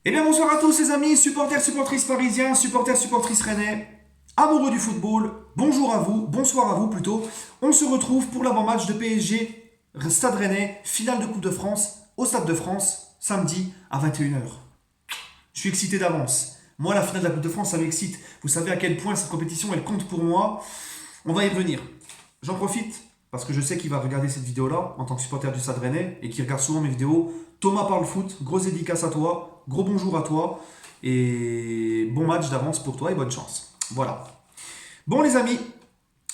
Eh bien bonsoir à tous les amis, supporters, supportrices parisiens, supporters, supportrices rennais, amoureux du football, bonjour à vous, bonsoir à vous plutôt. On se retrouve pour l'avant-match de PSG, Stade Rennais, finale de Coupe de France, au Stade de France, samedi à 21h. Je suis excité d'avance. Moi, la finale de la Coupe de France, ça m'excite. Vous savez à quel point cette compétition, elle compte pour moi. On va y revenir. J'en profite, parce que je sais qu'il va regarder cette vidéo-là, en tant que supporter du Stade Rennais, et qui regarde souvent mes vidéos. Thomas parle foot, grosse dédicace à toi, gros bonjour à toi, et bon match d'avance pour toi et bonne chance. Voilà. Bon les amis,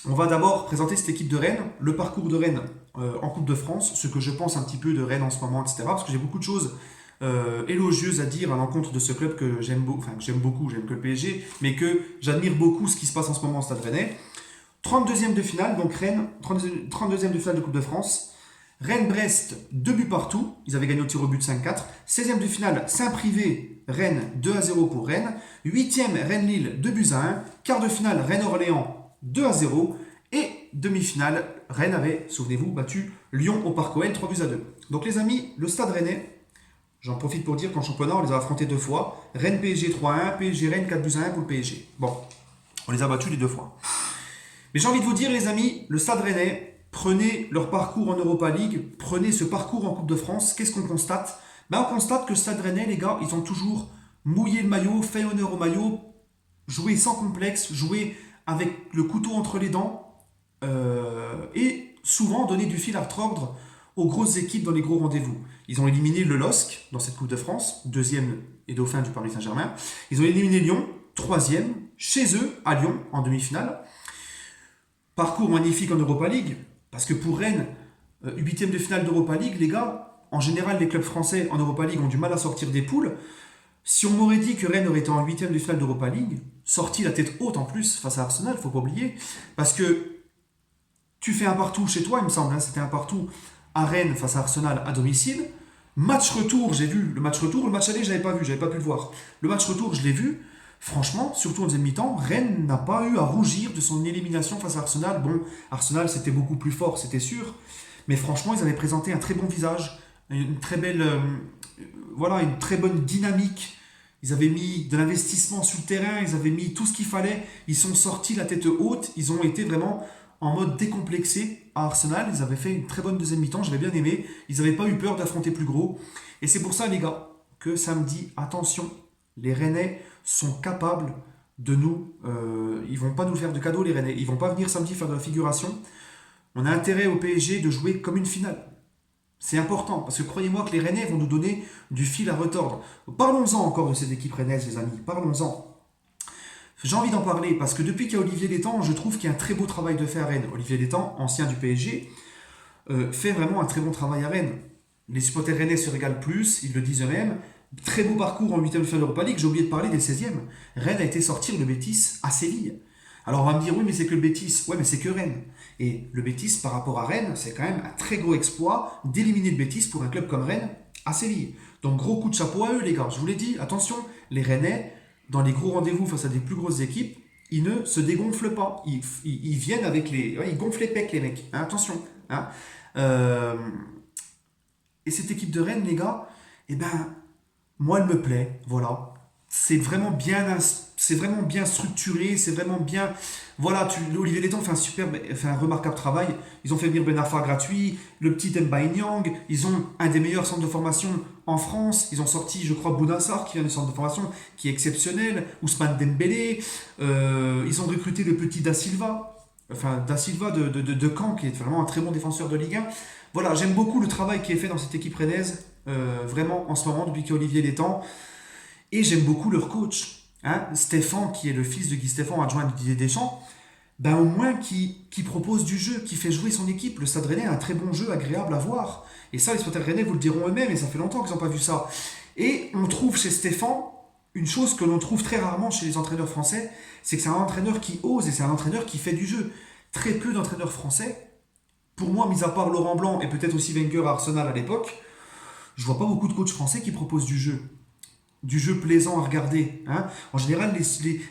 on va d'abord présenter cette équipe de Rennes, le parcours de Rennes en Coupe de France, ce que je pense un petit peu de Rennes en ce moment, etc. Parce que j'ai beaucoup de choses élogieuses à dire à l'encontre de ce club que j'aime enfin, que j'aime beaucoup, j'aime que le PSG, mais que j'admire beaucoup ce qui se passe en ce moment au Stade Rennais. 32e de finale, donc Rennes, 32e de finale de Coupe de France. Rennes-Brest, 2 buts partout. Ils avaient gagné au tir au but 5-4. 16e de finale, Saint-Privé, Rennes, 2-0 pour Rennes. 8e, Rennes-Lille, 2 buts à 1. Quart de finale, Rennes-Orléans, 2-0. Et demi-finale, Rennes avait, souvenez-vous, battu Lyon au Parc OL, 3 buts à 2. Donc les amis, le Stade Rennais, j'en profite pour dire qu'en championnat, on les a affrontés 2 fois. Rennes-PSG 3-1, PSG-Rennes 4 buts à 1 pour le PSG. Bon, on les a battus les 2 fois. Mais j'ai envie de vous dire, les amis, le Stade Rennais, prenez leur parcours en Europa League, prenez ce parcours en Coupe de France. Qu'est-ce qu'on constate? On constate que le Stade Rennais, les gars, ils ont toujours mouillé le maillot, fait honneur au maillot, joué sans complexe, joué avec le couteau entre les dents, et souvent donné du fil à retordre aux grosses équipes dans les gros rendez-vous. Ils ont éliminé le LOSC dans cette Coupe de France, deuxième et dauphin du Paris Saint-Germain. Ils ont éliminé Lyon, troisième, chez eux, à Lyon, en demi-finale. Parcours magnifique en Europa League, parce que pour Rennes, huitième de finale d'Europa League, les gars, en général, les clubs français en Europa League ont du mal à sortir des poules. Si on m'aurait dit que Rennes aurait été en huitième de finale d'Europa League, sorti la tête haute en plus face à Arsenal, faut pas oublier, parce que tu fais un partout chez toi, il me semble, hein, c'était un partout à Rennes face à Arsenal à domicile. Match retour, j'ai vu le match retour, le match aller, j'avais pas vu, j'avais pas pu le voir. Le match retour, je l'ai vu. Franchement, surtout en deuxième mi-temps, Rennes n'a pas eu à rougir de son élimination face à Arsenal. Bon, Arsenal c'était beaucoup plus fort, c'était sûr, mais franchement, ils avaient présenté un très bon visage, une très belle, voilà, une très bonne dynamique. Ils avaient mis de l'investissement sur le terrain, ils avaient mis tout ce qu'il fallait. Ils sont sortis la tête haute, ils ont été vraiment en mode décomplexé à Arsenal. Ils avaient fait une très bonne deuxième mi-temps, j'avais bien aimé. Ils n'avaient pas eu peur d'affronter plus gros. Et c'est pour ça, les gars, que samedi, attention, les Rennais sont capables de nous. Ils vont pas nous faire de cadeaux, les Rennais. Ils vont pas venir samedi faire de la figuration. On a intérêt au PSG de jouer comme une finale. C'est important, parce que croyez-moi que les Rennais vont nous donner du fil à retordre. Parlons-en encore de cette équipe rennaise, les amis. Parlons-en. J'ai envie d'en parler, parce que depuis qu'il y a Olivier Létang, je trouve qu'il y a un très beau travail de fait à Rennes. Olivier Létang, ancien du PSG, fait vraiment un très bon travail à Rennes. Les supporters rennais se régalent plus, ils le disent eux-mêmes. Très beau parcours en 8e de finale d'Europa League. J'ai oublié de parler des 16e. Rennes a été sortir le Betis à Séville. Alors on va me dire, oui, mais c'est que le Betis. Ouais, mais c'est que Rennes. Et le Betis, par rapport à Rennes, c'est quand même un très gros exploit d'éliminer le Betis pour un club comme Rennes à Séville. Donc gros coup de chapeau à eux, les gars. Je vous l'ai dit, attention, les Rennais, dans les gros rendez-vous face à des plus grosses équipes, ils ne se dégonflent pas. Ils viennent avec les. Ouais, ils gonflent les pecs, les mecs. Hein, attention. Hein. Euh, et cette équipe de Rennes, les gars, eh ben, moi, elle me plaît, voilà. C'est vraiment bien structuré, c'est vraiment bien. Voilà, Olivier Létang fait un remarquable travail. Ils ont fait venir Ben Arfa gratuit, le petit Mbaye Niang. Ils ont un des meilleurs centres de formation en France. Ils ont sorti, je crois, Bounassar qui vient du centre de formation, qui est exceptionnel. Ousmane Dembélé. Ils ont recruté le petit Da Silva. Enfin, Da Silva de Caen, qui est vraiment un très bon défenseur de Ligue 1. Voilà, j'aime beaucoup le travail qui est fait dans cette équipe rennaise, vraiment en ce moment, depuis qu'Olivier Létang. Et j'aime beaucoup leur coach, hein, Stéphane, qui est le fils de Guy Stéphane, adjoint de Didier Deschamps. Au moins qui propose du jeu, qui fait jouer son équipe. Le Stade Rennais a un très bon jeu, agréable à voir. Et ça, les supporters rennais vous le diront eux-mêmes, et ça fait longtemps qu'ils n'ont pas vu ça. Et on trouve chez Stéphane une chose que l'on trouve très rarement chez les entraîneurs français, c'est que c'est un entraîneur qui ose et c'est un entraîneur qui fait du jeu. Très peu d'entraîneurs français, pour moi, mis à part Laurent Blanc et peut-être aussi Wenger à Arsenal à l'époque, je vois pas beaucoup de coachs français qui proposent du jeu. Du jeu plaisant à regarder. Hein. En général,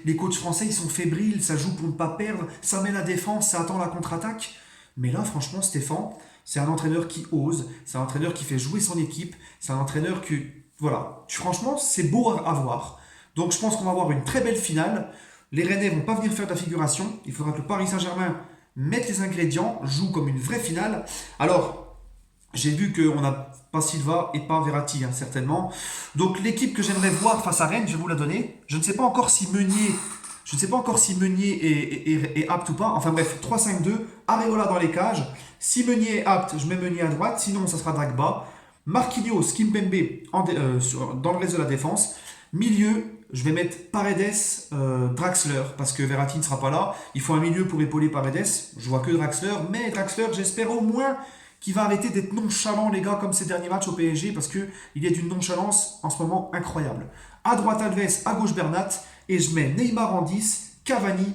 les coachs français, ils sont fébriles, ça joue pour ne pas perdre, ça met la défense, ça attend la contre-attaque. Mais là, franchement, Stéphane, c'est un entraîneur qui ose, c'est un entraîneur qui fait jouer son équipe, c'est un entraîneur qui, Voilà, franchement, c'est beau à voir. Donc je pense qu'on va avoir une très belle finale. Les Rennais vont pas venir faire de la figuration. Il faudra que le Paris Saint-Germain mette les ingrédients, joue comme une vraie finale. Alors, j'ai vu qu'on n'a pas Silva et pas Verratti, hein, certainement. Donc l'équipe que j'aimerais voir face à Rennes, je vais vous la donner. Je ne sais pas encore si Meunier, je ne sais pas encore si Meunier est apte ou pas. Enfin bref, 3-5-2, Areola dans les cages. Si Meunier est apte, je mets Meunier à droite. Sinon, ça sera Drogba. Marquinhos, Kimpembe dans le reste de la défense. Milieu, je vais mettre Paredes, Draxler, parce que Verratti ne sera pas là. Il faut un milieu pour épauler Paredes. Je vois que Draxler, mais Draxler, j'espère au moins qu'il va arrêter d'être nonchalant, les gars, comme ces derniers matchs au PSG, parce qu'il est d'une nonchalance en ce moment incroyable. À droite Alves, à gauche Bernat, et je mets Neymar en 10, Cavani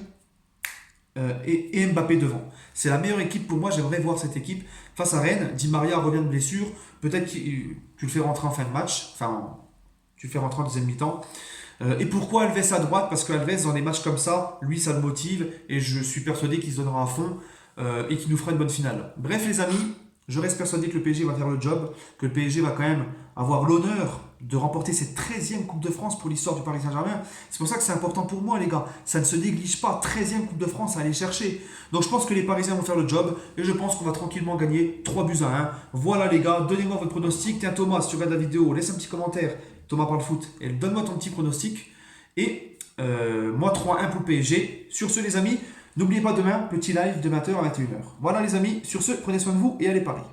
et Mbappé devant. C'est la meilleure équipe pour moi, j'aimerais voir cette équipe face à Rennes. Di Maria revient de blessure, peut-être que tu le fais rentrer en fin de match, enfin, tu le fais rentrer en deuxième mi-temps. Et pourquoi Alves à droite? Parce que Alves, dans des matchs comme ça, lui, ça le motive, et je suis persuadé qu'il se donnera à fond et qu'il nous fera une bonne finale. Bref, les amis, je reste persuadé que le PSG va faire le job, que le PSG va quand même avoir l'honneur de remporter cette 13e Coupe de France pour l'histoire du Paris Saint-Germain. C'est pour ça que c'est important pour moi, les gars. Ça ne se néglige pas. 13e Coupe de France à aller chercher. Donc je pense que les Parisiens vont faire le job et je pense qu'on va tranquillement gagner 3-1. Voilà, les gars. Donnez-moi votre pronostic. Tiens, Thomas, si tu regardes la vidéo, laisse un petit commentaire. Thomas parle foot. Et donne-moi ton petit pronostic. Et moi, 3-1 pour le PSG. Sur ce, les amis, n'oubliez pas demain, petit live de 20h à 21h. Voilà, les amis. Sur ce, prenez soin de vous et allez Paris.